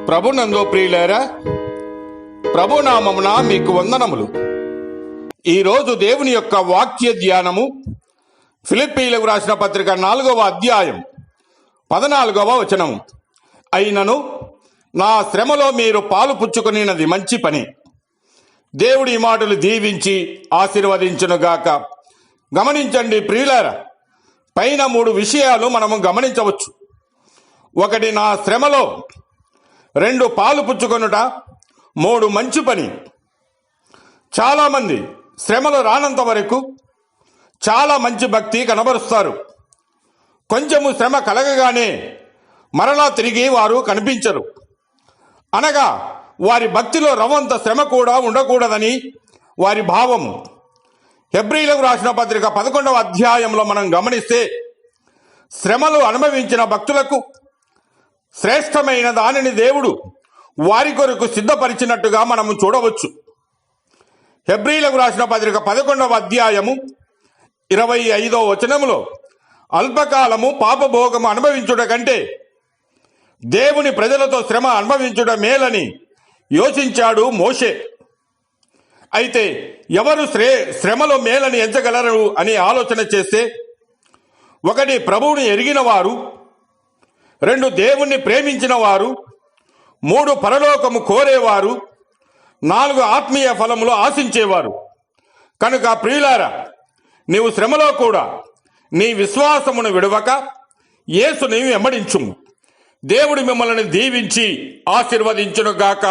ప్రభునందు ప్రియులారా, ప్రభునామమున మీకు వందనములు. ఈరోజు దేవుని యొక్క వాక్య ధ్యానము ఫిలిప్పీలకు రాసిన పత్రిక 4వ అధ్యాయం 14వ వచనము. అయినను నా శ్రమలో మీరు పాలు పుచ్చుకొనినది మంచి పని. దేవుడి మాటలు దీవించి ఆశీర్వదించునుగాక. గమనించండి ప్రియులారా, పైన 3 విషయాలు మనము గమనించవచ్చు. ఒకటి, నా శ్రమలో 2 పాలు పుచ్చుకొనుట, 3 మంచి పని. చాలామంది శ్రమలు రానంత వరకు చాలా మంచి భక్తి కనబరుస్తారు. కొంచెము శ్రమ కలగగానే మరలా తిరిగి వారు కనిపించరు. అనగా వారి భక్తిలో రవంత శ్రమ కూడా ఉండకూడదని వారి భావము. హెబ్రీలకు రాసిన పత్రిక 11వ అధ్యాయంలో మనం గమనిస్తే, శ్రమలు అనుభవించిన భక్తులకు శ్రేష్టమైన దానిని దేవుడు వారి కొరకు సిద్ధపరిచినట్టుగా మనము చూడవచ్చు. హెబ్రీలకు రాసిన పత్రిక 11వ అధ్యాయము 25వ వచనములో, అల్పకాలము పాపభోగము అనుభవించుట కంటే దేవుని ప్రజలతో శ్రమ అనుభవించుట మేలని యోచించాడు మోషే. అయితే ఎవరు శ్రమలో మేలని ఎంచగలరు అని ఆలోచన చేస్తే, 1 ప్రభువుని ఎరిగిన వారు, 2 దేవుణ్ణి ప్రేమించిన వారు, 3 పరలోకము కోరేవారు, 4 ఆత్మీయ ఫలములు ఆశించేవారు. కనుక ప్రియులారా, నీవు శ్రమలో కూడా నీ విశ్వాసమును విడవక యేసుని వెంబడించుము. దేవుడు మిమ్మల్ని దీవించి ఆశీర్వదించునుగాక.